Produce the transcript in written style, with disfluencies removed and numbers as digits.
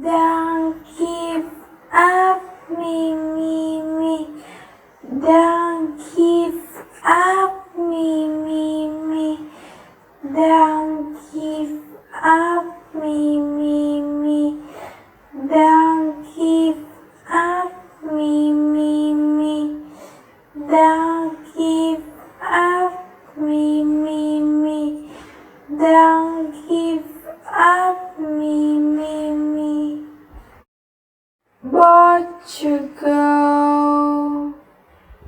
Don't give up me, me, me. Don't give up me, me, me. Don't give up me, me, me. Don't give up me, me, me. Don't give up me, me, me. Don't give up me, me, me. Portugal.